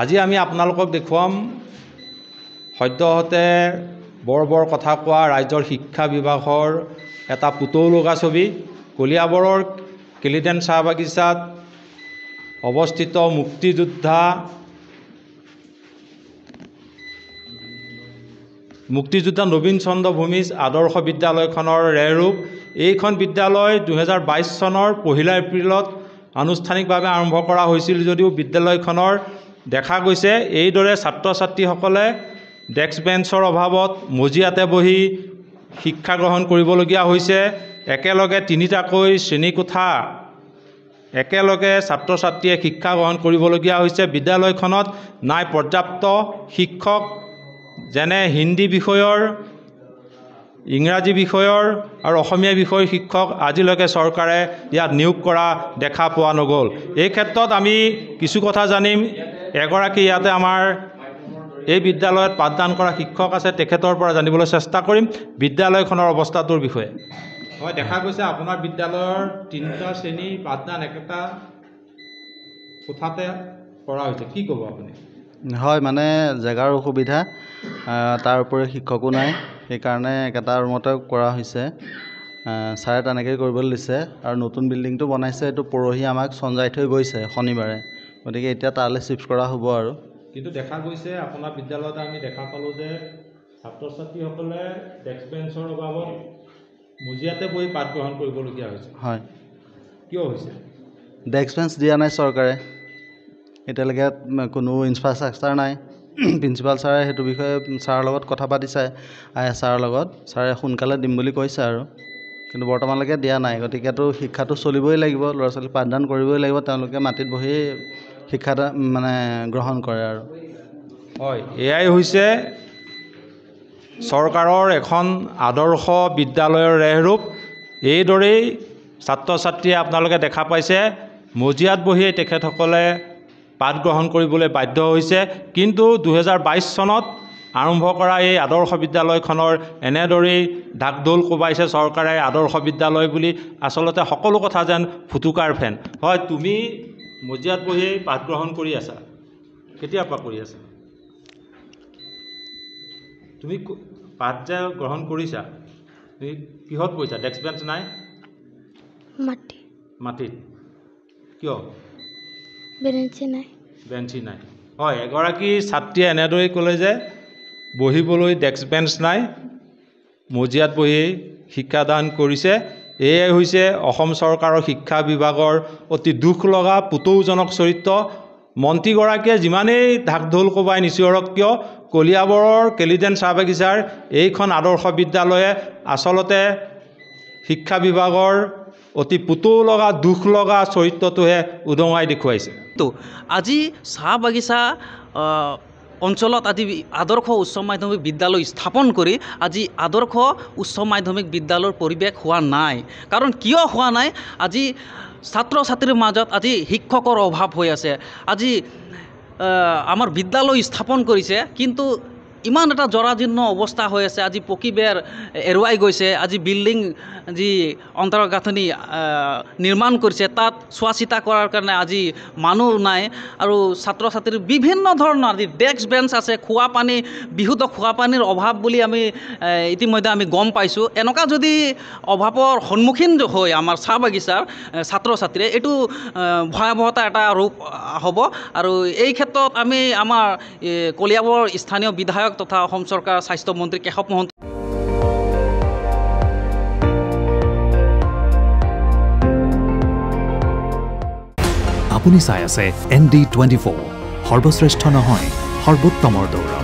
আজি আমি আপোনালোকক দেখুৱাম সদ্যহতে বৰ কথা কোৱা ৰাজ্যৰ শিক্ষা বিভাগৰ এটা পুতৌ লগা ছবি। কলিয়াবৰৰ কেলিডেন চাহ বাগিচাত অৱস্থিত মুক্তিযোদ্ধা নবীন চন্দ্ৰ ভূমিজ আদৰ্শ বিদ্যালয়খনৰ ৰেৰূপ। এইখন বিদ্যালয় 2022 চনৰ 1 এপ্ৰিলত আনুষ্ঠানিকভাৱে আৰম্ভ কৰা হৈছিল যদিও বিদ্যালয়খনৰ দেখা গৈছে এইদৰে ছাত্ৰ ছাত্ৰীসকলে ডেস্ক বেঞ্চৰ অভাৱত মজিয়াতে বহি শিক্ষা গ্ৰহণ কৰিবলগীয়া হৈছে। একেলগে 3টাকৈ শ্ৰেণীকোঠা একেলগে ছাত্ৰ ছাত্ৰীয়ে শিক্ষা গ্ৰহণ কৰিবলগীয়া হৈছে। বিদ্যালয়খনত নাই পৰ্যাপ্ত শিক্ষক, যেনে হিন্দী বিষয়ৰ, ইংৰাজী বিষয়ৰ আৰু অসমীয়া বিষয়ৰ শিক্ষক আজিলৈকে চৰকাৰে ইয়াত নিয়োগ কৰা দেখা পোৱা নগ'ল। এই ক্ষেত্ৰত আমি কিছু কথা জানিম। এগৰাকী ইয়াতে আমাৰ এই বিদ্যালয়ত পাঠদান কৰা শিক্ষক আছে, তেখেতৰ পৰা জানিবলৈ চেষ্টা কৰিম বিদ্যালয়খনৰ অৱস্থাটোৰ বিষয়ে। হয়, দেখা গৈছে আপোনাৰ বিদ্যালয়ৰ 3টা শ্ৰেণী পাঠদান একেটা কোঠাতে কৰা হৈছে, কি ক'ব আপুনি? হয়, মানে জেগাৰ অসুবিধা, তাৰ উপৰি শিক্ষকো নাই, সেইকাৰণে একেটা ৰুমতে কৰা হৈছে। ছাৰে তেনেকৈ কৰিবলৈ দিছে আৰু নতুন বিল্ডিংটো বনাইছে, এইটো পৰহি আমাক চঞ্জাই থৈ গৈছে শনিবাৰে, গতিকে এতিয়া তালৈ চিফ্ট কৰা হ'ব। আৰু কিন্তু দেখা গৈছে আপোনাৰ বিদ্যালয়ত আমি দেখা পালোঁ যে ছাত্ৰ ছাত্ৰীসকলে ডেস্ক বেঞ্চৰ অভাৱত মজিয়াতে বহি পাঠ গ্ৰহণ কৰিবলগীয়া হৈছে। হয়, কিয় হৈছে? ডেস্ক বেঞ্চ দিয়া নাই চৰকাৰে, এতিয়ালৈকে কোনো ইনফ্ৰাষ্ট্ৰাকচাৰ নাই। প্ৰিন্সিপাল ছাৰে সেইটো বিষয়ে ছাৰৰ লগত কথা পাতিছে, ছাৰৰ লগত, ছাৰে সোনকালে দিম বুলি কৈছে আৰু, কিন্তু বৰ্তমানলৈকে দিয়া নাই। গতিকেতো শিক্ষাটো চলিবই লাগিব, ল'ৰা ছোৱালী পাঠদান কৰিবই লাগিব, তেওঁলোকে মাটিত বহি শিক্ষা মানে গ্ৰহণ কৰে। আৰু হয়, এয়াই হৈছে চৰকাৰৰ এখন আদৰ্শ বিদ্যালয়ৰ ৰেহৰূপ। এইদৰেই ছাত্ৰ ছাত্ৰীয়ে আপোনালোকে দেখা পাইছে মজিয়াত বহিয়েই তেখেতসকলে পাঠ গ্ৰহণ কৰিবলৈ বাধ্য হৈছে। কিন্তু 2022 চনত আৰম্ভ কৰা এই আদৰ্শ বিদ্যালয়খনৰ এনেদৰেই ঢাকঢোল কোবাইছে চৰকাৰে আদৰ্শ বিদ্যালয় বুলি। আচলতে সকলো কথা যেন ফুটুকাৰ ফেন। হয়, তুমি মজিয়াত বহিয়েই পাঠ গ্ৰহণ কৰি আছা, কেতিয়াৰ পৰা কৰি আছা? তুমি পাঠ যে গ্ৰহণ কৰিছা, তুমি কিহত কৰিছা? ডেস্ক বেঞ্চ নাই? মাটিত। কিয়? বেঞ্চি নাই। হয়, এগৰাকী ছাত্ৰীয়ে এনেদৰেই ক'লে যে বহিবলৈ ডেস্ক বেঞ্চ নাই, মজিয়াত বহিয়েই শিক্ষাদান কৰিছে। এয়াই হৈছে অসম চৰকাৰৰ শিক্ষা বিভাগৰ অতি দুখ লগা পুতৌজনক চৰিত্ৰ। মন্ত্ৰীগৰাকীয়ে যিমানেই ঢাকঢোল কোবাই নিচিঞৰক কিয়, কলিয়াবৰৰ কেলিডেন চাহ বাগিচাৰ এইখন আদৰ্শ বিদ্যালয়ে আচলতে শিক্ষা বিভাগৰ অতি পুতৌ লগা দুখ লগা চৰিত্ৰটোহে উদঙাই দেখুৱাইছে। আজি চাহ বাগিচা অঞ্চলত আজি আদৰ্শ উচ্চ মাধ্যমিক বিদ্যালয় স্থাপন কৰি আজি আদৰ্শ উচ্চ মাধ্যমিক বিদ্যালয়ৰ পৰিৱেশ হোৱা নাই। কাৰণ কিয় হোৱা নাই? আজি ছাত্ৰ ছাত্ৰীৰ মাজত আজি শিক্ষকৰ অভাৱ হৈ আছে। আজি আমাৰ বিদ্যালয় স্থাপন কৰিছে, কিন্তু ইমান এটা জৰাজীৰ্ণ অৱস্থা হৈ আছে। আজি পকী বেৰ এৰুৱাই গৈছে, আজি বিল্ডিং যি অন্তৰ্গাঁথনি নিৰ্মাণ কৰিছে তাত চোৱা চিতা কৰাৰ কাৰণে আজি মানুহ নাই। আৰু ছাত্ৰ ছাত্ৰীৰ বিভিন্ন ধৰণৰ আজি ডেস্ক বেঞ্চ আছে, খোৱা পানী, বিশুদ্ধ খোৱা পানীৰ অভাৱ বুলি আমি ইতিমধ্যে আমি গম পাইছোঁ। এনেকুৱা যদি অভাৱৰ সন্মুখীন হৈ আমাৰ চাহ বাগিচাৰ ছাত্ৰ ছাত্ৰীয়ে, এইটো ভয়াৱহতা এটা ৰূপ হ'ব। আৰু এই ক্ষেত্ৰত আমি আমাৰ কলিয়াবৰ স্থানীয় বিধায়ক তথা অসম চৰকাৰৰ স্বাস্থ্য মন্ত্ৰী কেশৱ মহন্ত আপুনি চাই আছে ND24, সৰ্বশ্ৰেষ্ঠ নহয় সৰ্বোত্তমৰ দৌৰ।